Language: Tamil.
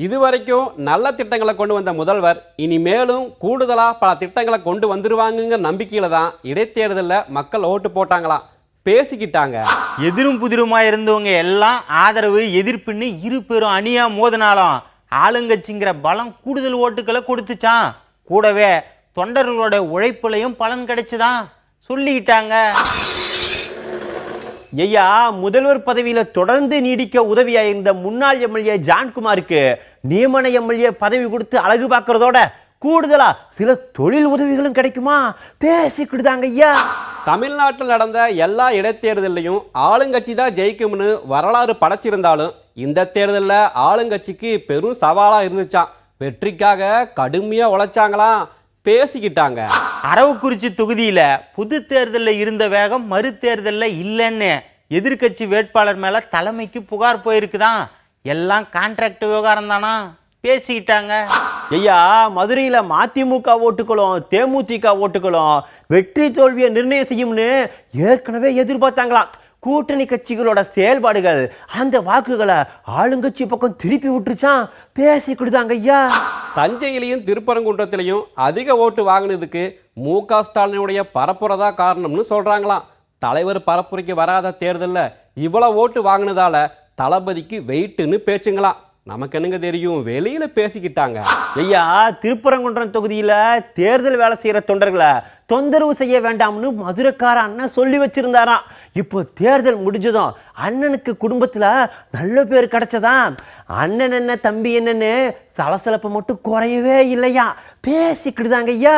இதுவரைக்கும் நல்ல திட்டங்களை கொண்டு வந்த முதல்வர் இனிமேலும் கூடுதலாக பல திட்டங்களை கொண்டு வந்துருவாங்கங்கிற நம்பிக்கையில் தான் இடைத்தேர்தலில் மக்கள் ஓட்டு போட்டாங்களாம், பேசிக்கிட்டாங்க. எதிரும் புதிருமா இருந்தவங்க எல்லாம் ஆதரவு எதிர்ப்புன்னு இரு பேரும் அணியா மோதினாலும் ஆளுங்கட்சிங்கிற பலம் கூடுதல் ஓட்டுக்களை கொடுத்துச்சான். கூடவே தொண்டர்களோட உழைப்புலையும் பலன் கிடைச்சுதான் சொல்லிக்கிட்டாங்க. ஐயா, முதல்வர் பதவியில தொடர்ந்து நீடிக்க உதவியா இருந்த முன்னாள் எம்எல்ஏ ஜான்குமாருக்கு நியமன எம்எல்ஏ பதவி கொடுத்து அழகு பார்க்கறதோட கூடுதலா சில தொழில் உதவிகளும் கிடைக்குமா பேசிக்கிட்டுதாங்க ஐயா. தமிழ்நாட்டில் நடந்த எல்லா இடைத்தேர்தலையும் ஆளுங்கட்சி தான் ஜெயிக்கும்னு வரலாறு படைச்சிருந்தாலும் இந்த தேர்தலில் ஆளுங்கட்சிக்கு பெரும் சவாலாக இருந்துச்சான். வெற்றிக்காக கடுமையாக உழைச்சாங்களாம், பேசிக்கிட்டாங்க. அரவக்குறிச்சி தொகுதியில பொது தேர்தலில் இருந்த வேகம் மறு தேர்தலில் இல்லைன்னு எதிர்கட்சி வேட்பாளர் மேல தலைமைக்கு புகார் போயிருக்குதான். எல்லாம் கான்ட்ராக்ட் விவகாரம் தானா பேசிக்கிட்டாங்க. ஐயா, மதுரையில் மதிமுக ஓட்டுகளும் தேமுதிக ஓட்டுகளும் வெற்றி தோல்வியை நிர்ணயம் செய்யும்னு ஏற்கனவே எதிர்பார்த்தாங்களாம். கூட்டணி கட்சிகளோட செயல்பாடுகள் அந்த வாக்குகளை ஆளுங்கட்சி பக்கம் திருப்பி விட்டுருச்சான், பேசிக்கிட்டுதாங்க ஐயா. தஞ்சையிலையும் திருப்பரங்குன்றத்திலையும் அதிக ஓட்டு வாங்கினதுக்கு மு.க. ஸ்டாலினுடைய பரப்புறதா காரணம்னு சொல்கிறாங்களாம். தலைவர் பரப்புரைக்கு வராத தேர்தலில் இவ்வளோ ஓட்டு வாங்கினதால தளபதிக்கு வெயிட்டுன்னு பேச்சுங்களாம். நமக்கு என்னங்க தெரியும், வெளியில பேசிக்கிட்டாங்க. ஐயா, திருப்பரங்குன்றம் தொகுதியில தேர்தல் வேலை செய்யற தொண்டர்களை தொந்தரவு செய்ய வேண்டாம்னு மதுரைக்கார அண்ணன் சொல்லி வச்சிருந்தாராம். இப்போ தேர்தல் முடிஞ்சதும் அண்ணனுக்கு குடும்பத்துல நல்ல பேர் கிடைச்சதா. அண்ணன் என்ன தம்பி என்னன்னு சலசலப்பை மட்டும் குறையவே இல்லையா, பேசிக்கிட்டுதாங்க ஐயா.